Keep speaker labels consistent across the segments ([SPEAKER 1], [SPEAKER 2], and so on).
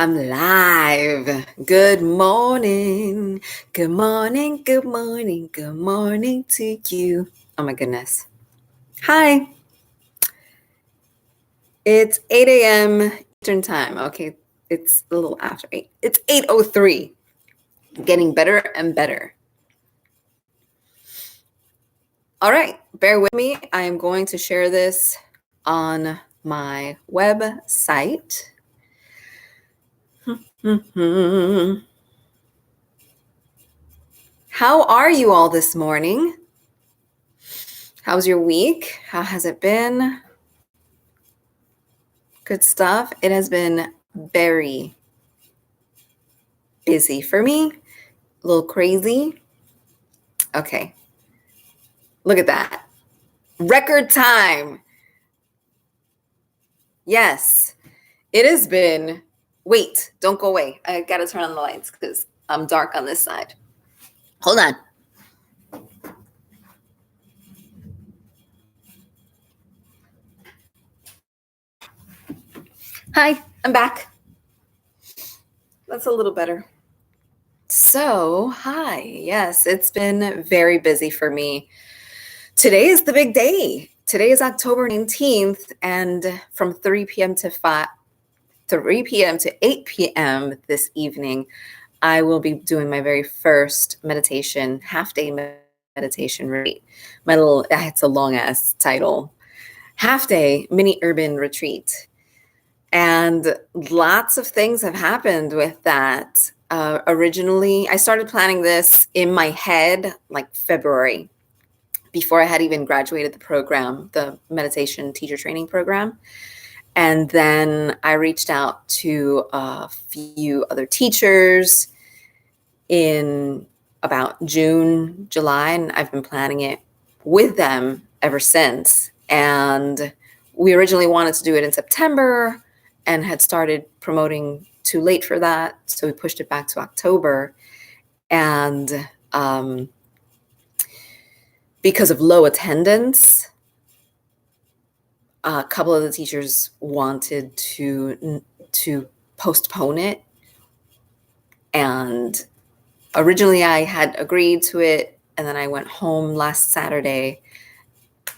[SPEAKER 1] I'm live. Good morning. Good morning. Good morning. Good morning to you. Oh my goodness. Hi. It's 8 a.m. Eastern time. Okay. It's a little after 8. It's 8:03. Getting better and better. All right. Bear with me. I am going to share this on my website. How are you all this morning? How's your week? How has it been? Good stuff. It has been very busy for me, a little crazy. Okay, look at that. Record time. Yes, it has been. Wait, don't go away. I got to turn on the lights because I'm dark on this side. Hold on. Hi, I'm back. That's a little better. So, hi. Yes, it's been very busy for me. Today is the big day. Today is October 19th, and from 3 p.m. to 3 p.m. to 8 p.m. this evening, I will be doing my very first meditation, half-day meditation retreat. It's a long-ass title, half-day mini urban retreat. And lots of things have happened with that. Originally, I started planning this in my head like February, before I had even graduated the program, the meditation teacher training program. And then I reached out to a few other teachers in about June, July, and I've been planning it with them ever since. And we originally wanted to do it in September and had started promoting too late for that. So we pushed it back to October. And because of low attendance, a couple of the teachers wanted to postpone it, and originally I had agreed to it, and then I went home last Saturday,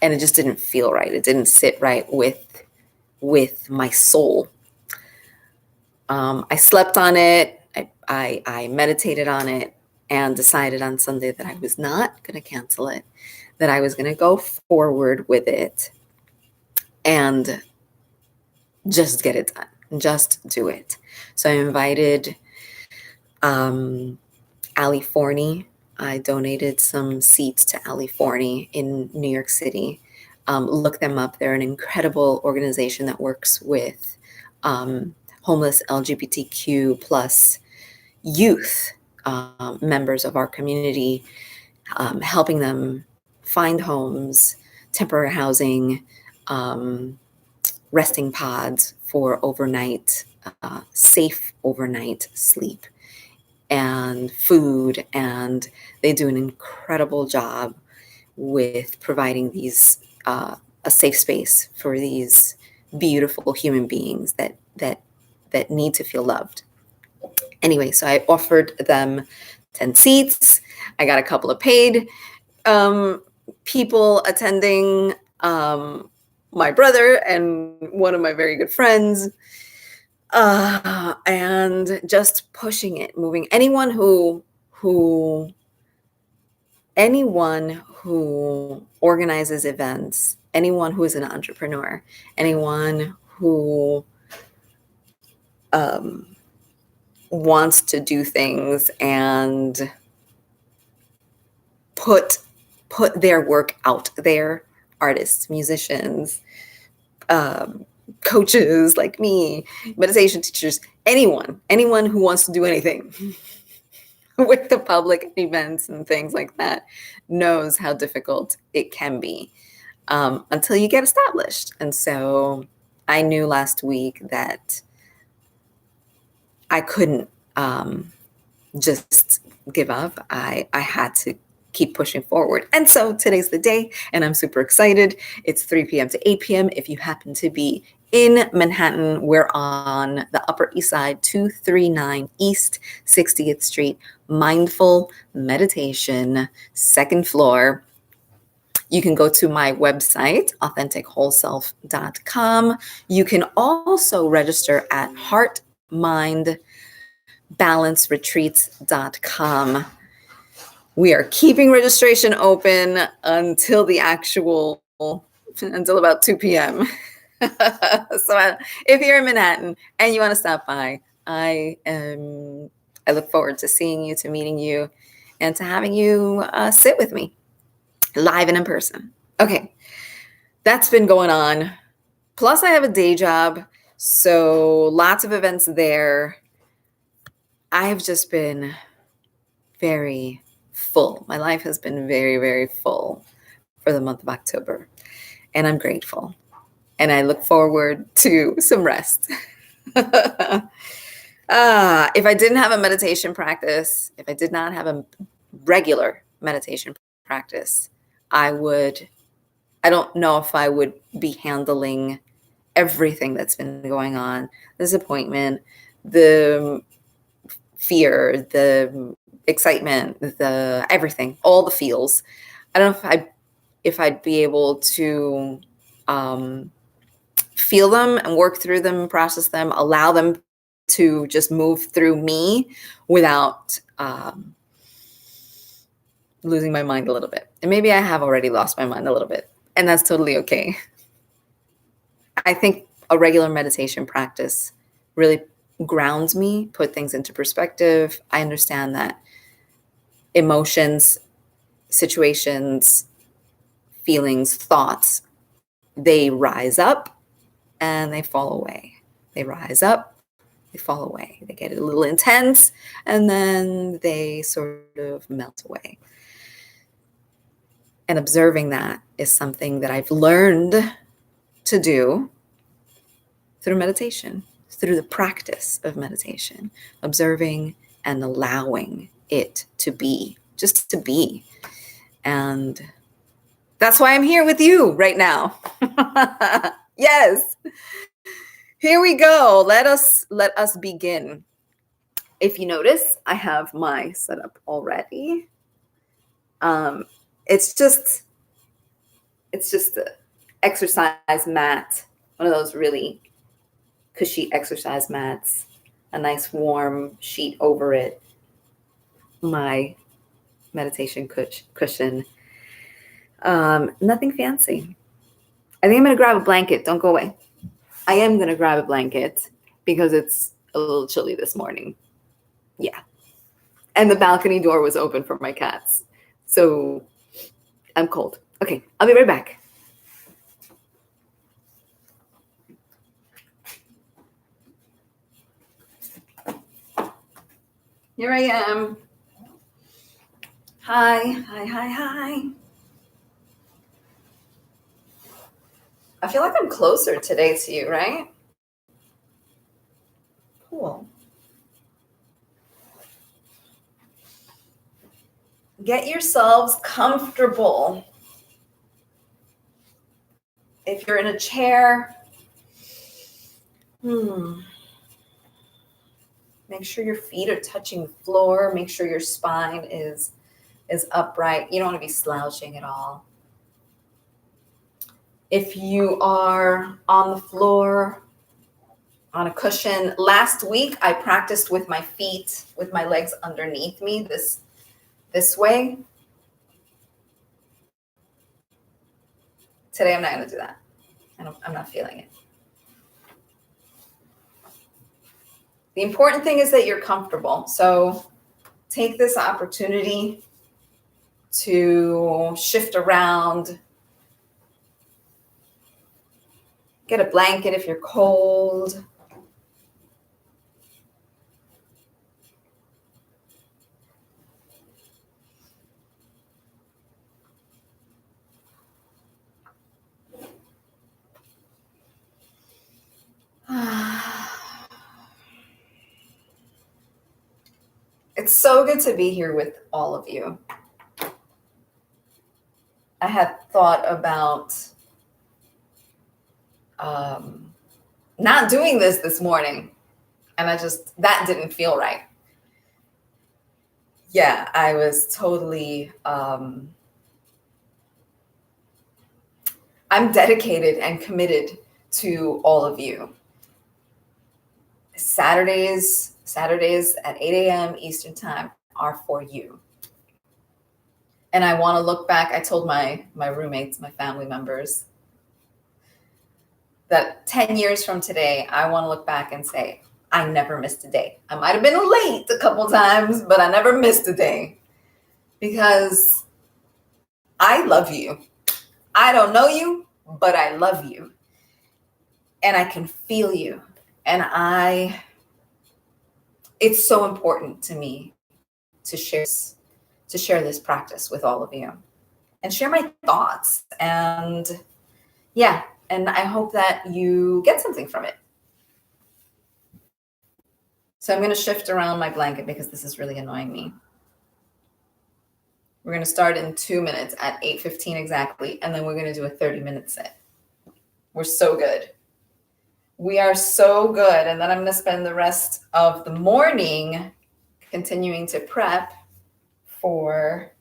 [SPEAKER 1] and it just didn't feel right. It didn't sit right with my soul. I slept on it. I meditated on it, and decided on Sunday that I was not going to cancel it, that I was going to go forward with it and just get it done, just do it. So I invited Ali Forney. I donated some seats to Ali Forney in New York City. Look them up. They're an incredible organization that works with homeless LGBTQ plus youth members of our community, helping them find homes, temporary housing, resting pods for overnight, safe overnight sleep and food. And they do an incredible job with providing these a safe space for these beautiful human beings that need to feel loved. Anyway, so I offered them 10 seats. I got a couple of paid people attending, my brother and one of my very good friends, and just pushing it, moving. Anyone who organizes events, anyone who is an entrepreneur, anyone who wants to do things and put their work out there, artists, musicians, coaches like me, meditation teachers, anyone who wants to do anything with the public events and things like that knows how difficult it can be until you get established. And so I knew last week that I couldn't just give up. I had to keep pushing forward. And so today's the day, and I'm super excited. It's 3 p.m. to 8 p.m. If you happen to be in Manhattan, we're on the Upper East Side, 239 East 60th Street, Mindful Meditation, second floor. You can go to my website, AuthenticWholeSelf.com. You can also register at HeartMindBalanceRetreats.com. We are keeping registration open until about 2 p.m. So if you're in Manhattan and you want to stop by, I look forward to seeing you, to meeting you, and to having you sit with me live and in person. Okay, that's been going on. Plus, I have a day job, so lots of events there. I have just been very full. My life has been very, very full for the month of October, and I'm grateful. And I look forward to some rest. If I didn't have a meditation practice, if I did not have a regular meditation practice, I don't know if I would be handling everything that's been going on, the disappointment, the fear, the excitement, the everything, all the feels. I don't know if I'd be able to feel them and work through them, process them, allow them to just move through me without losing my mind a little bit. And maybe I have already lost my mind a little bit, and that's totally okay. I think a regular meditation practice really grounds me, put things into perspective. I understand that emotions, situations, feelings, thoughts, they rise up and they fall away. They rise up, they fall away. They get a little intense and then they sort of melt away. And observing that is something that I've learned to do through meditation, through the practice of meditation, observing and allowing it to be, just to be. And that's why I'm here with you right now. Yes. Here we go. Let us begin. If you notice, I have my setup already. It's just an exercise mat, one of those really cushy exercise mats, a nice warm sheet over it, my meditation cushion. Nothing fancy. I think I'm going to grab a blanket. Don't go away. I am going to grab a blanket because it's a little chilly this morning. Yeah. And the balcony door was open for my cats. So I'm cold. Okay, I'll be right back. Here I am. Hi. I feel like I'm closer today to you, right? Cool. Get yourselves comfortable. If you're in a chair, make sure your feet are touching the floor. Make sure your spine is upright. You don't want to be slouching at all. If you are on the floor, on a cushion, last week I practiced with my feet, with my legs underneath me, this way. Today I'm not going to do that. I'm not feeling it. The important thing is that you're comfortable. So take this opportunity to shift around. Get a blanket if you're cold. It's so good to be here with all of you. I had thought about not doing this morning, and that didn't feel right. Yeah, I was totally, I'm dedicated and committed to all of you. Saturdays at 8 a.m. Eastern time are for you. And I want to look back. I told my roommates, my family members, that 10 years from today, I want to look back and say, I never missed a day. I might have been late a couple times, but I never missed a day because I love you. I don't know you, but I love you. And I can feel you. And it's so important to me to share this practice with all of you and share my thoughts. And yeah, and I hope that you get something from it. So I'm going to shift around my blanket because this is really annoying me. We're going to start in 2 minutes at 8:15 exactly, and then we're going to do a 30-minute set. We're so good. We are so good. And then I'm going to spend the rest of the morning continuing to prep for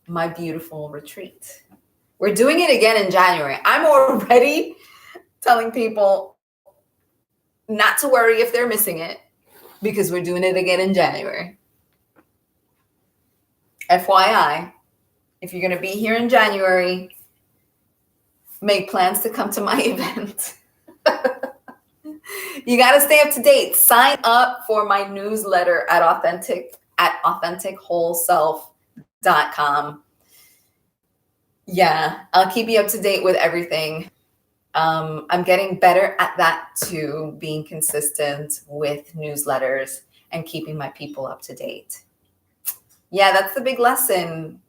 [SPEAKER 1] my beautiful retreat. We're doing it again in January. I'm already telling people not to worry if they're missing it because we're doing it again in January. FYI, if you're going to be here in January, make plans to come to my event. You got to stay up to date. Sign up for my newsletter at AuthenticWholeSelf.com. Yeah, I'll keep you up to date with everything. I'm getting better at that too, being consistent with newsletters and keeping my people up to date. Yeah, that's the big lesson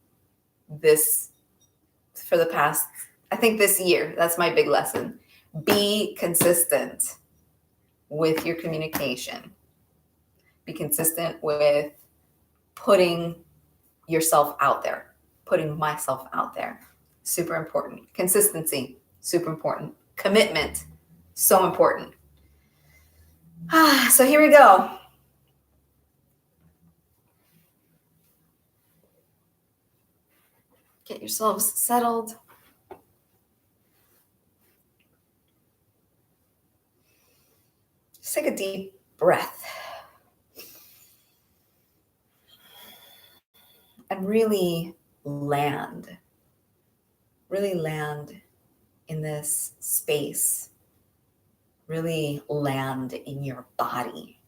[SPEAKER 1] for the past, I think this year, that's my big lesson. Be consistent with your communication. Be consistent with putting yourself out there, putting myself out there. Super important. Consistency, super important. Commitment, so important. So here we go. Get yourselves settled. Just take a deep breath. And really land in this space. Really land in your body.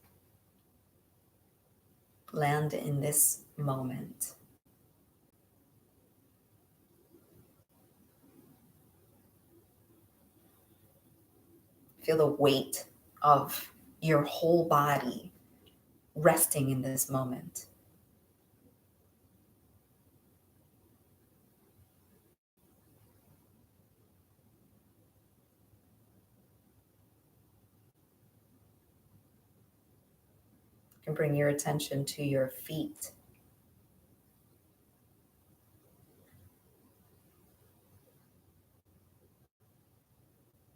[SPEAKER 1] Land in this moment. Feel the weight of your whole body resting in this moment. You can bring your attention to your feet.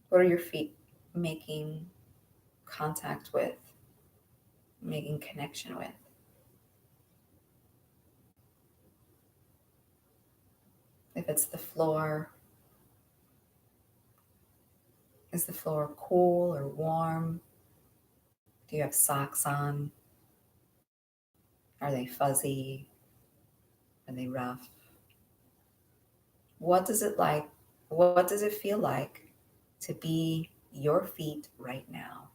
[SPEAKER 1] What are your feet making contact with, making connection with? If it's the floor, is the floor cool or warm? Do you have socks on? Are they fuzzy? Are they rough? What does it feel like to be your feet right now?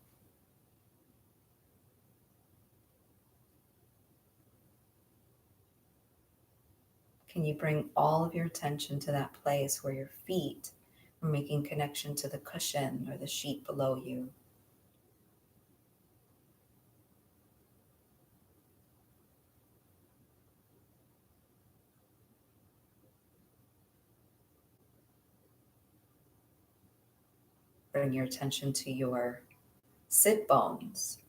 [SPEAKER 1] Can you bring all of your attention to that place where your feet are making connection to the cushion or the sheet below you? Bring your attention to your sit bones.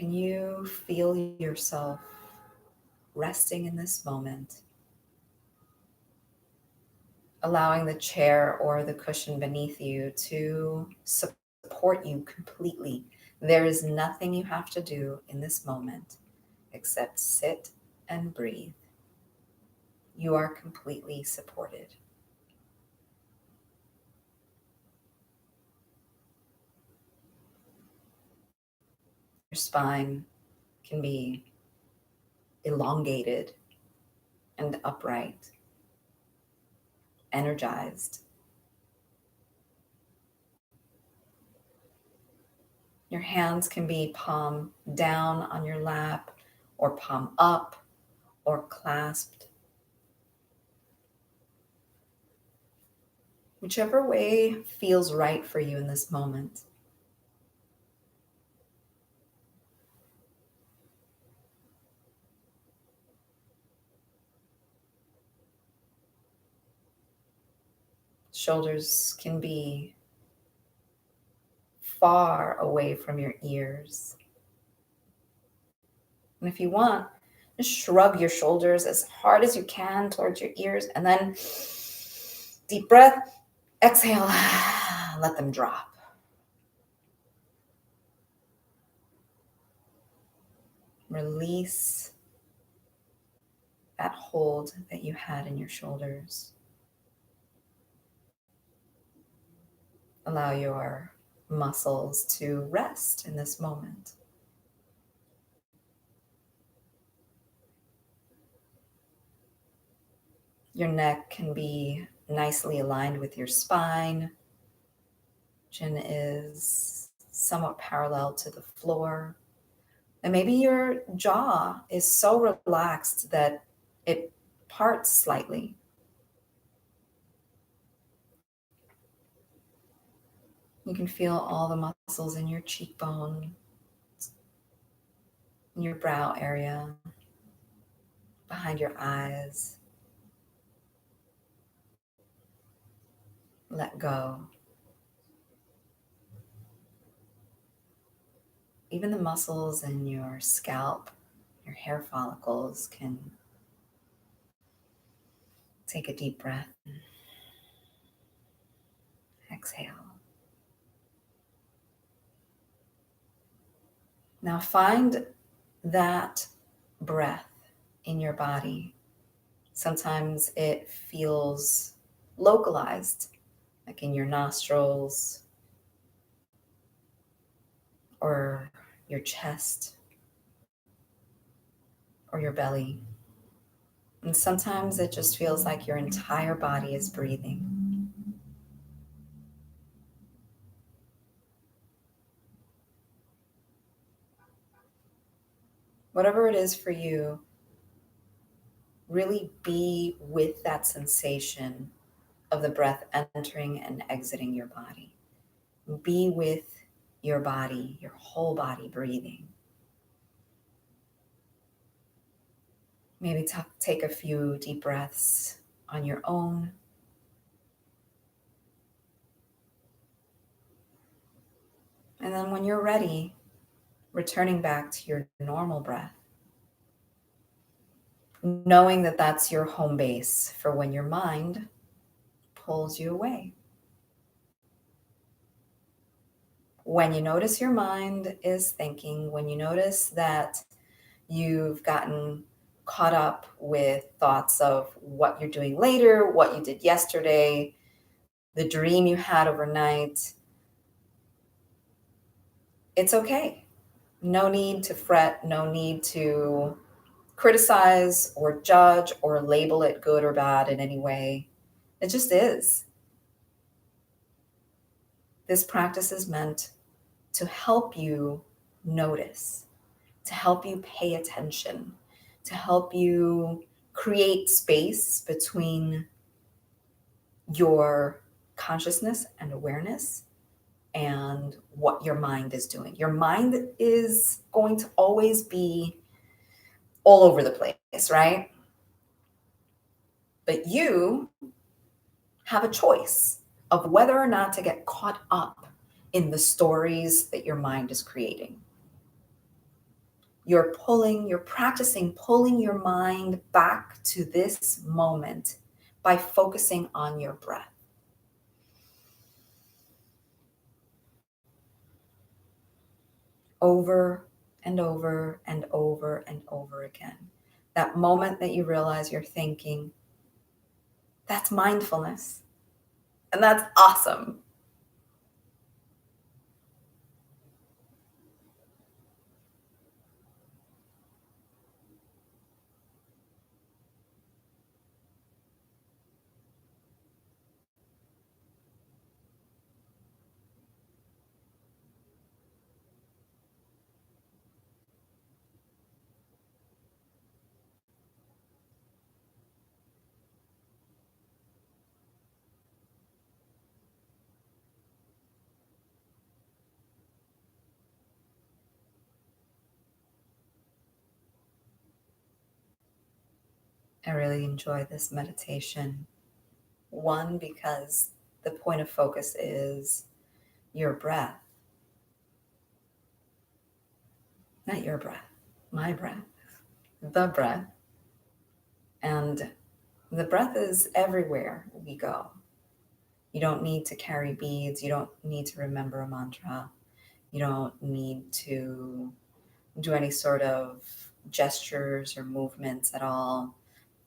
[SPEAKER 1] Can you feel yourself resting in this moment, allowing the chair or the cushion beneath you to support you completely? There is nothing you have to do in this moment except sit and breathe. You are completely supported. Your spine can be elongated and upright, energized. Your hands can be palm down on your lap or palm up or clasped. Whichever way feels right for you in this moment. Shoulders can be far away from your ears. And if you want, just shrug your shoulders as hard as you can towards your ears, and then deep breath, exhale, let them drop. Release that hold that you had in your shoulders. Allow your muscles to rest in this moment. Your neck can be nicely aligned with your spine. Chin is somewhat parallel to the floor. And maybe your jaw is so relaxed that it parts slightly. You can feel all the muscles in your cheekbone, in your brow area, behind your eyes. Let go. Even the muscles in your scalp, your hair follicles can take a deep breath. Exhale. Now find that breath in your body. Sometimes it feels localized, like in your nostrils or your chest or your belly. And sometimes it just feels like your entire body is breathing. Whatever it is for you, really be with that sensation of the breath entering and exiting your body. Be with your body, your whole body breathing. Maybe take a few deep breaths on your own. And then when you're ready, returning back to your normal breath, knowing that that's your home base for when your mind pulls you away. When you notice your mind is thinking, when you notice that you've gotten caught up with thoughts of what you're doing later, what you did yesterday, the dream you had overnight, it's okay. No need to fret, no need to criticize or judge or label it good or bad in any way. It just is. This practice is meant to help you notice, to help you pay attention, to help you create space between your consciousness and awareness and what your mind is doing. Your mind is going to always be all over the place, right? But you have a choice of whether or not to get caught up in the stories that your mind is creating. You're practicing pulling your mind back to this moment by focusing on your breath. Over and over and over and over again. That moment that you realize you're thinking, that's mindfulness. And that's awesome. I really enjoy this meditation. One, because the point of focus is your breath. Not your breath, my breath, the breath. And the breath is everywhere we go. You don't need to carry beads. You don't need to remember a mantra. You don't need to do any sort of gestures or movements at all,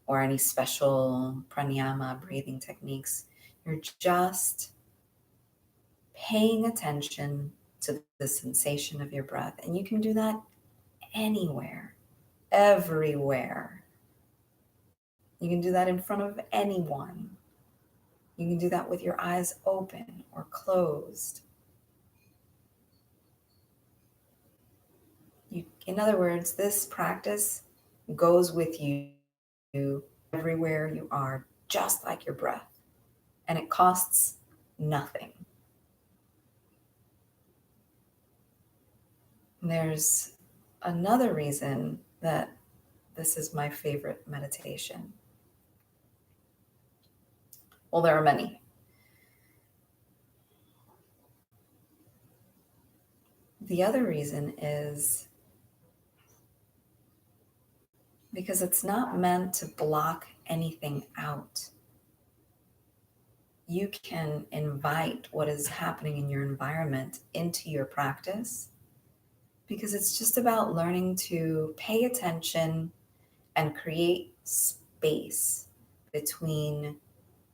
[SPEAKER 1] or any special pranayama breathing techniques. You're just paying attention to the sensation of your breath. And you can do that anywhere, everywhere. You can do that in front of anyone. You can do that with your eyes open or closed. In other words, this practice goes with you everywhere you are, just like your breath. And it costs nothing. There's another reason that this is my favorite meditation. Well, there are many. The other reason is because it's not meant to block anything out. You can invite what is happening in your environment into your practice, because it's just about learning to pay attention and create space between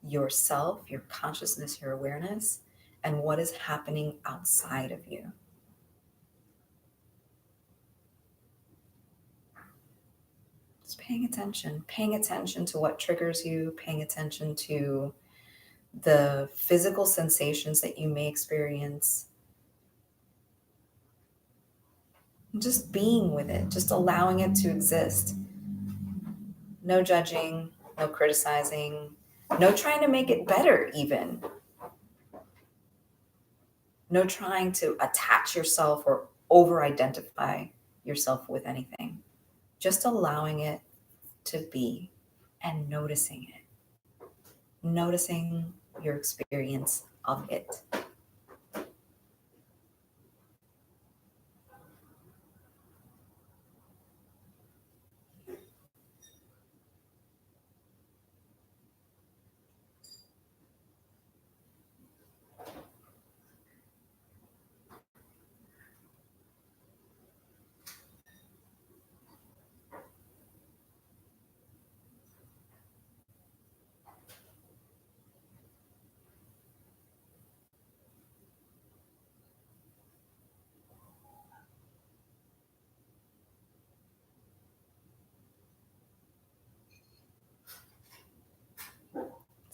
[SPEAKER 1] yourself, your consciousness, your awareness, and what is happening outside of you. Just paying attention to what triggers you, paying attention to the physical sensations that you may experience. And just being with it, just allowing it to exist. No judging, no criticizing, no trying to make it better even. No trying to attach yourself or over-identify yourself with anything. Just allowing it to be and noticing it. Noticing your experience of it.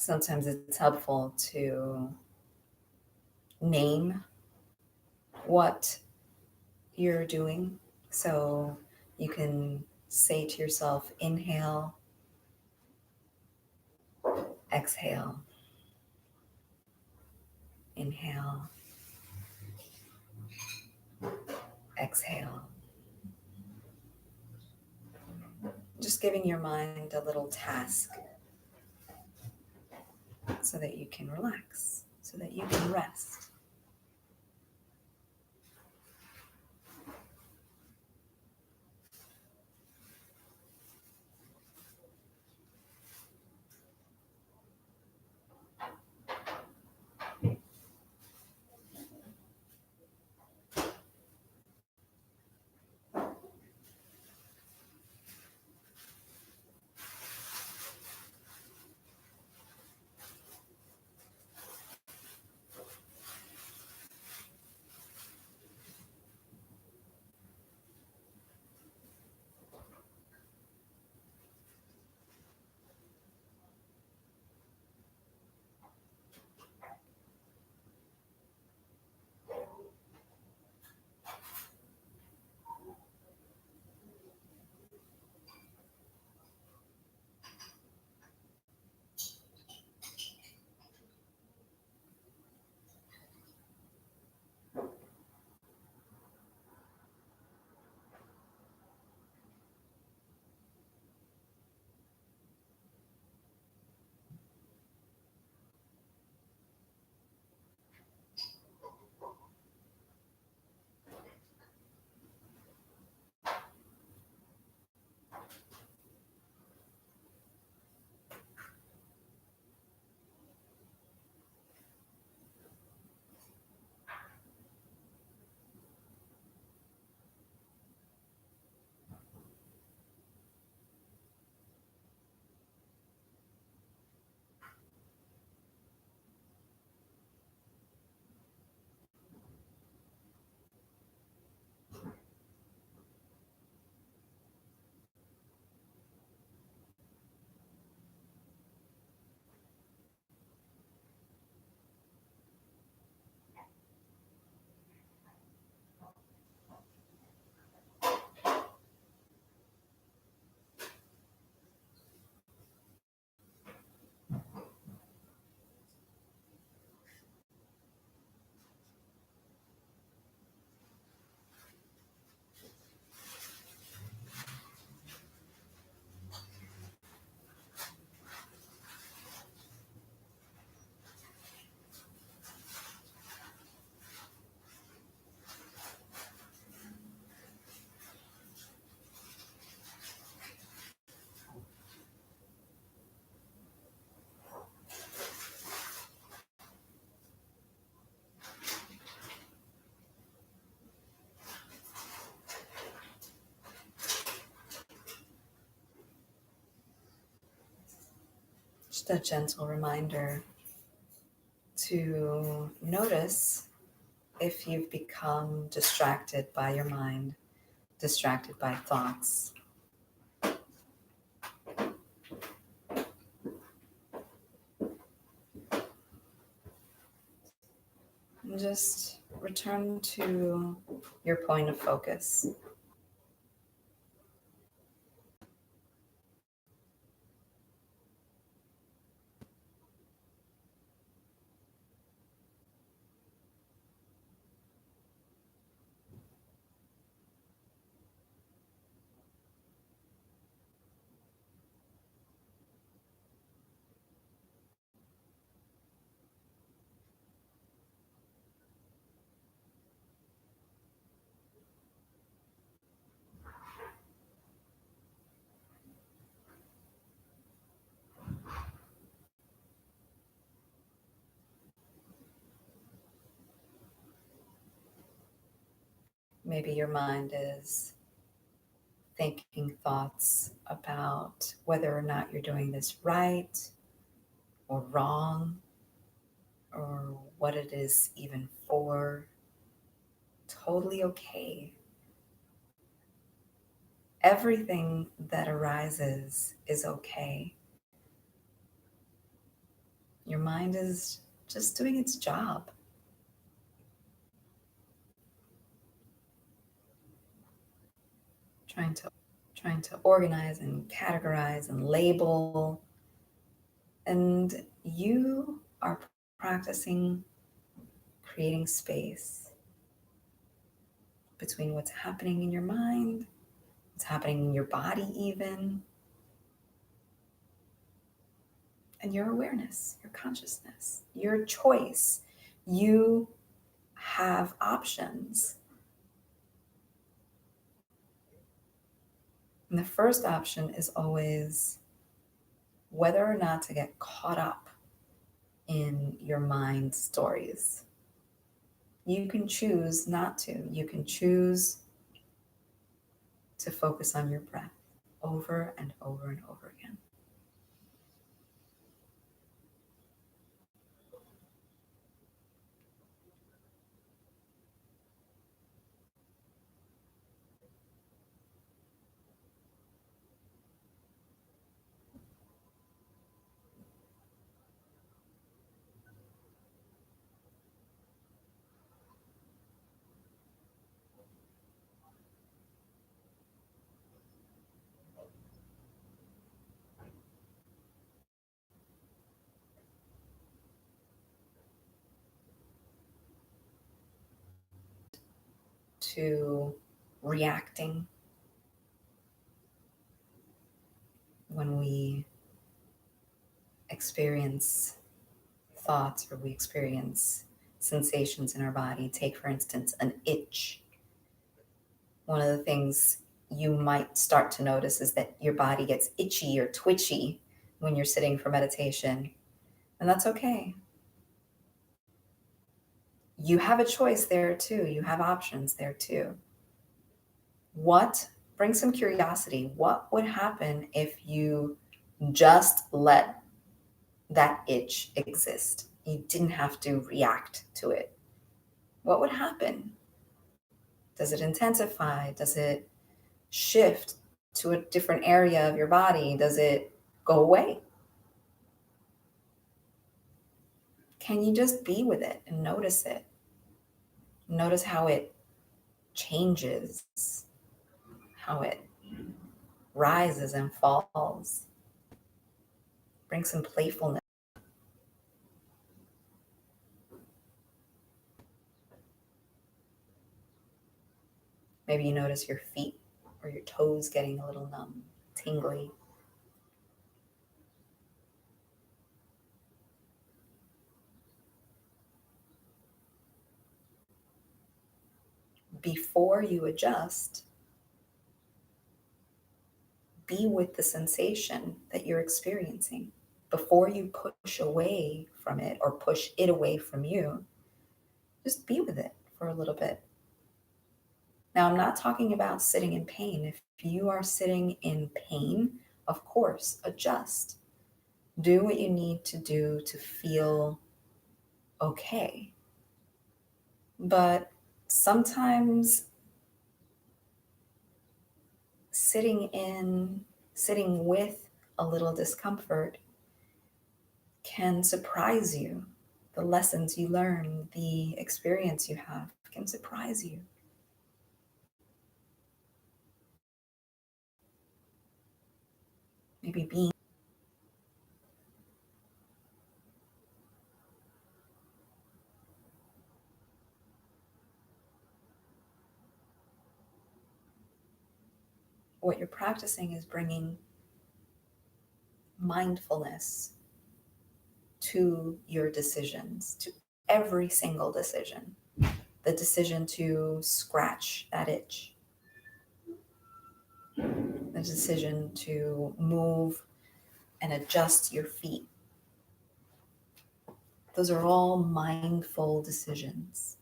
[SPEAKER 1] Sometimes it's helpful to name what you're doing. So you can say to yourself, inhale, exhale, inhale, exhale. Just giving your mind a little task so that you can relax, so that you can rest. Just a gentle reminder to notice if you've become distracted by your mind, distracted by thoughts. And just return to your point of focus. Maybe your mind is thinking thoughts about whether or not you're doing this right or wrong, or what it is even for. Totally okay. Everything that arises is okay. Your mind is just doing its job. Trying to organize and categorize and label. And you are practicing creating space between what's happening in your mind, what's happening in your body even, and your awareness, your consciousness, your choice. You have options. And the first option is always whether or not to get caught up in your mind stories. You can choose not to. You can choose to focus on your breath over and over and over again. To reacting when we experience thoughts or we experience sensations in our body. Take, for instance, an itch. One of the things you might start to notice is that your body gets itchy or twitchy when you're sitting for meditation. And that's okay. You have a choice there too. You have options there too. Bring some curiosity. What would happen if you just let that itch exist? You didn't have to react to it. What would happen? Does it intensify? Does it shift to a different area of your body? Does it go away? Can you just be with it and notice it? Notice how it changes, how it rises and falls. Bring some playfulness. Maybe you notice your feet or your toes getting a little numb, tingly. Before you adjust, be with the sensation that you're experiencing. Before you push away from it or push it away from you, just be with it for a little bit. Now, I'm not talking about sitting in pain. If you are sitting in pain, of course, adjust. Do what you need to do to feel okay. But sometimes sitting with a little discomfort can surprise you. The lessons you learn, the experience you have can surprise you. Maybe being what you're practicing is bringing mindfulness to your decisions, to every single decision. The decision to scratch that itch, the decision to move and adjust your feet. Those are all mindful decisions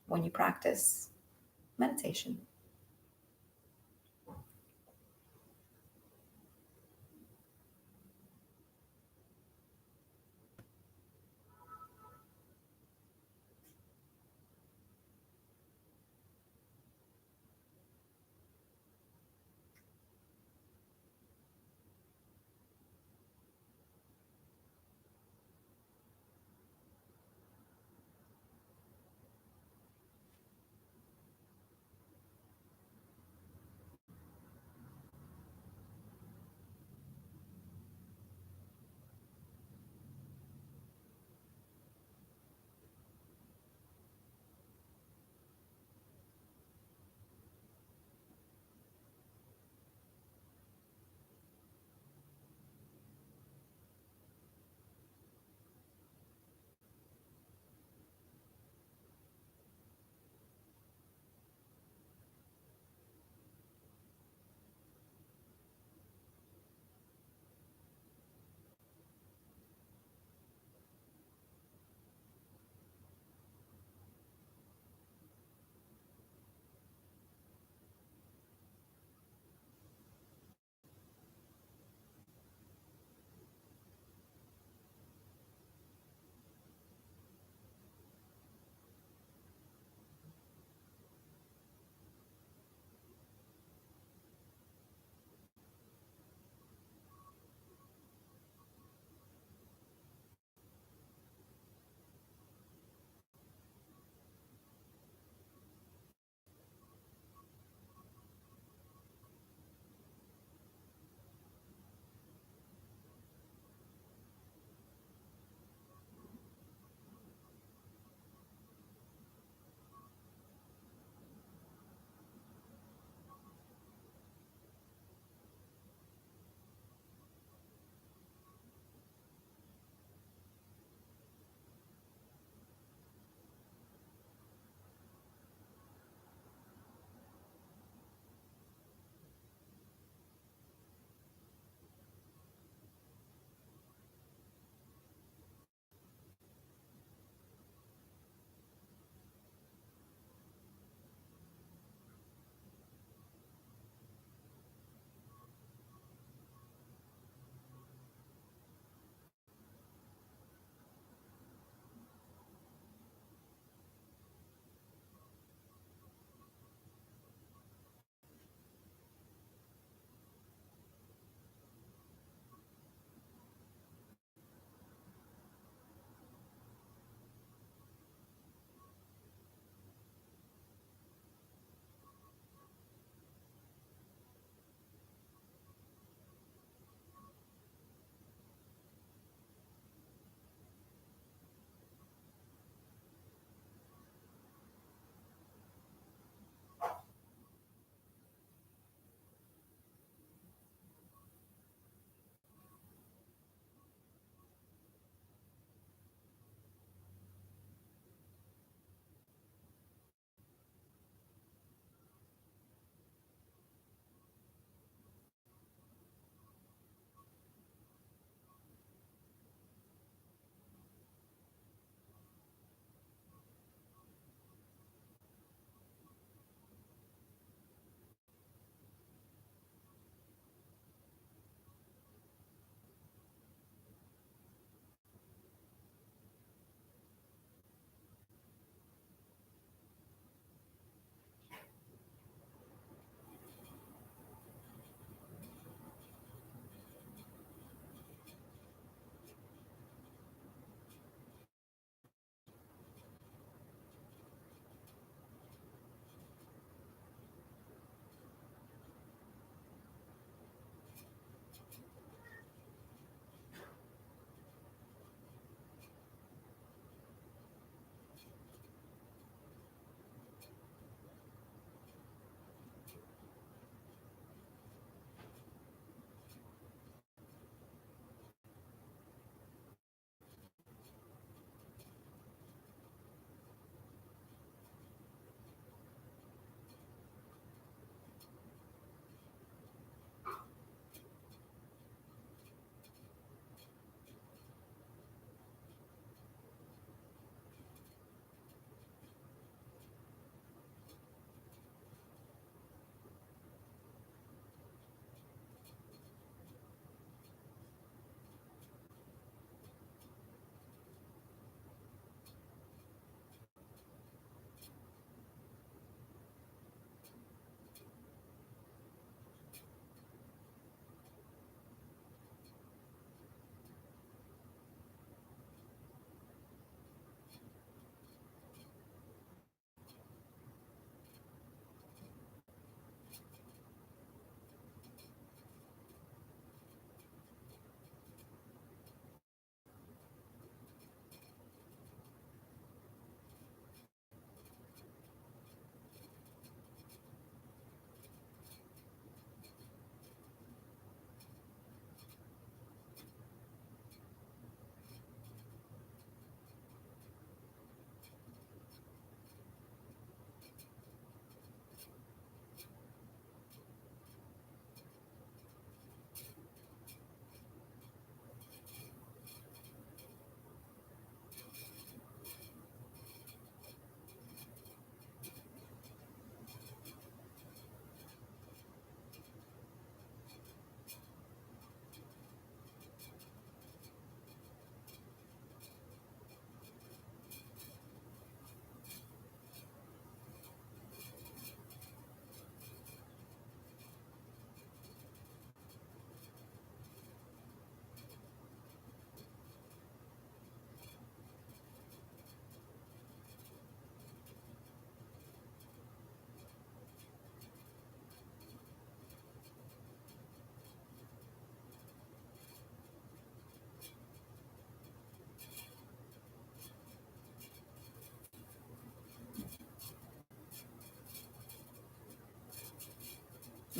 [SPEAKER 1] when you practice meditation.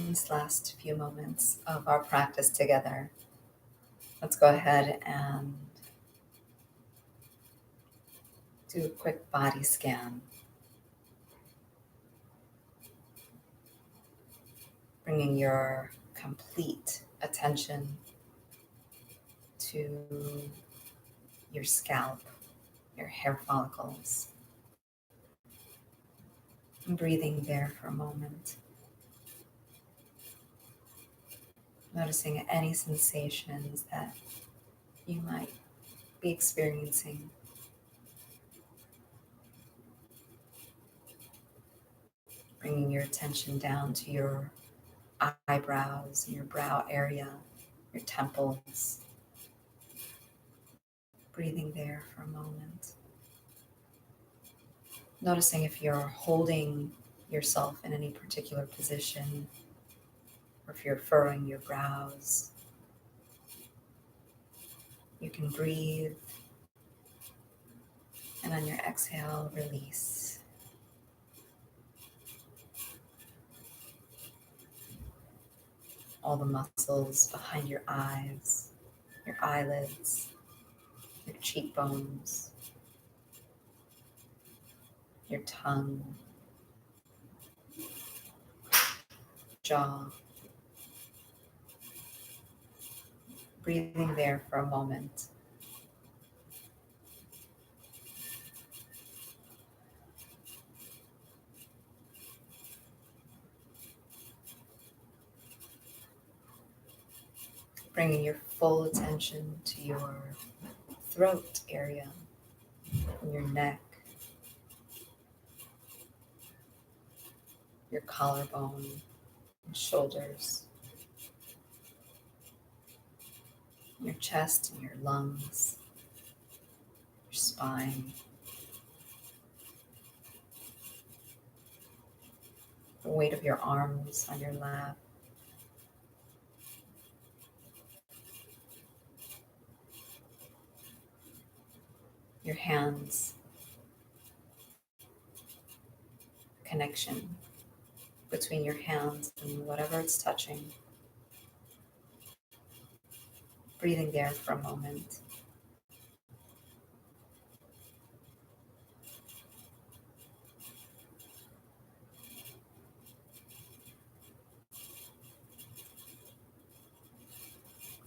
[SPEAKER 1] In these last few moments of our practice together, let's go ahead and do a quick body scan, bringing your complete attention to your scalp, your hair follicles, and breathing there for a moment. Noticing any sensations that you might be experiencing. Bringing your attention down to your eyebrows, your brow area, your temples. Breathing there for a moment. Noticing if you're holding yourself in any particular position, or if you're furrowing your brows. You can breathe, and on your exhale, release. All the muscles behind your eyes, your eyelids, your cheekbones, your tongue, jaw. Breathing there for a moment. Bringing your full attention to your throat area, your neck, your collarbone, and shoulders, your chest and your lungs, your spine, the weight of your arms on your lap, your hands, connection between your hands and whatever it's touching. Breathing there for a moment.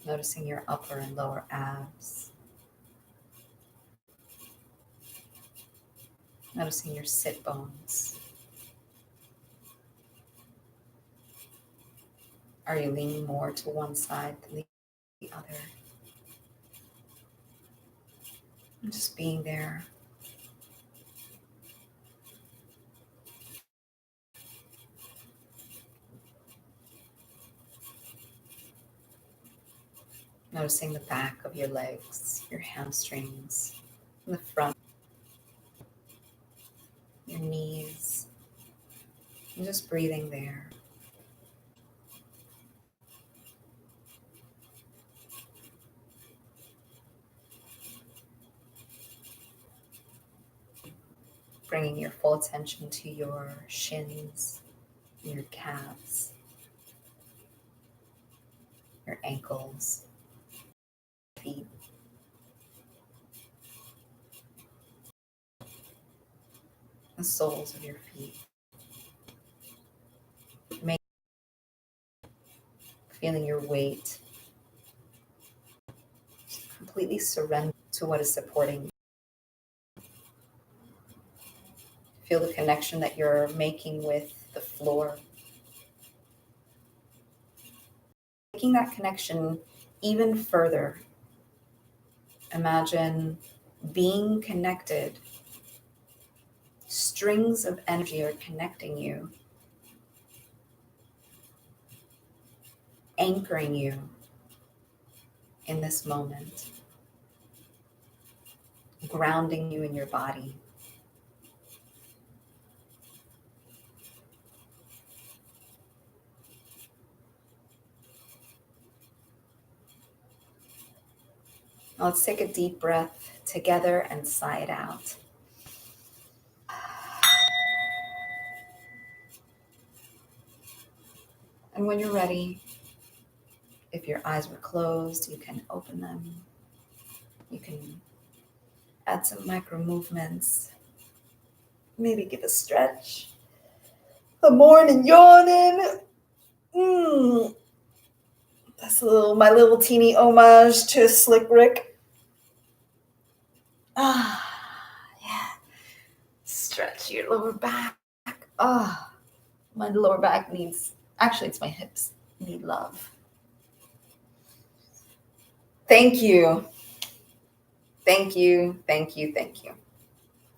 [SPEAKER 1] Noticing your upper and lower abs. Noticing your sit bones. Are you leaning more to one side than the other? And just being there. Noticing the back of your legs, your hamstrings, the front, your knees, and just breathing there. Bringing your full attention to your shins, your calves, your ankles, feet, the soles of your feet. Feeling your weight completely surrender to what is supporting you. Feel the connection that you're making with the floor. Making that connection even further. Imagine being connected. Strings of energy are connecting you, anchoring you in this moment, grounding you in your body. Now let's take a deep breath together and sigh it out. And And when you're ready, if your eyes were closed, you can open them. You can add some micro movements. Maybe give a stretch. The morning yawning. That's my little teeny homage to Slick Rick. Yeah. Stretch your lower back. My lower back actually it's my hips need love. Thank you. Thank you. Thank you. Thank you.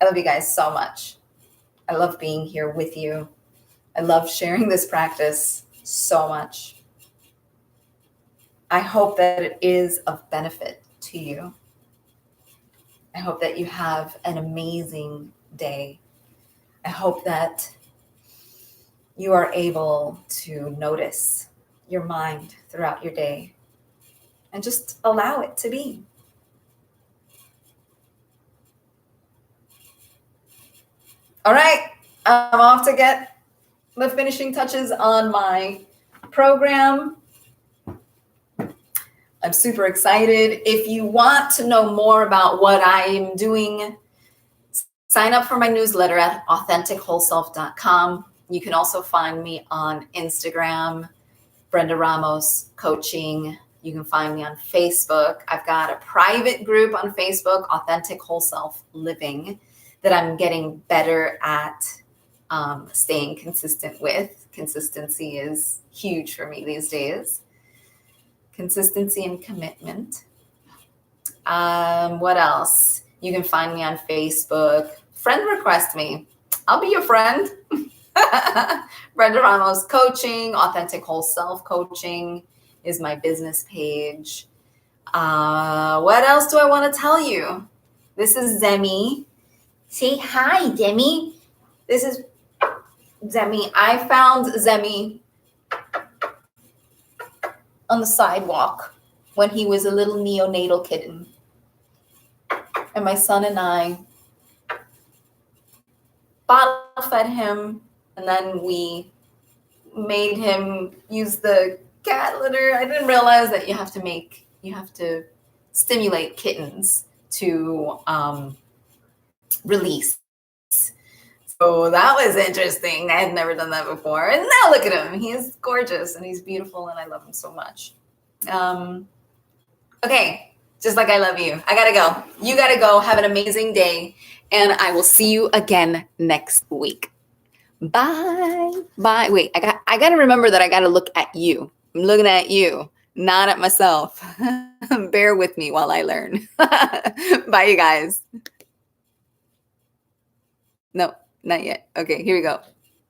[SPEAKER 1] I love you guys so much. I love being here with you. I love sharing this practice so much. I hope that it is of benefit to you. I hope that you have an amazing day. I hope that you are able to notice your mind throughout your day and just allow it to be. All right, I'm off to get the finishing touches on my program. I'm super excited. If you want to know more about what I'm doing, sign up for my newsletter at AuthenticWholeSelf.com. You can also find me on Instagram, Brenda Ramos Coaching. You can find me on Facebook. I've got a private group on Facebook, Authentic Whole Self Living, that I'm getting better at staying consistent with. Consistency is huge for me these days. Consistency and commitment. What else? You can find me on Facebook. Friend request me. I'll be your friend. Brenda Ramos Coaching, Authentic Whole Self Coaching is my business page. What else do I want to tell you? This is Zemi. Say hi, Demi. This is Zemi. I found Zemi on the sidewalk when he was a little neonatal kitten. And my son and I bottle fed him, and then we made him use the cat litter. I didn't realize that you have to stimulate kittens to release. So that was interesting. I had never done that before. And now look at him. He's gorgeous and he's beautiful and I love him so much. Okay, just like I love you. I gotta go. You gotta go. Have an amazing day. And I will see you again next week. Bye. Bye. Wait, I gotta remember that I gotta look at you. I'm looking at you, not at myself. Bear with me while I learn. Bye, you guys. No, not yet. Okay, here we go.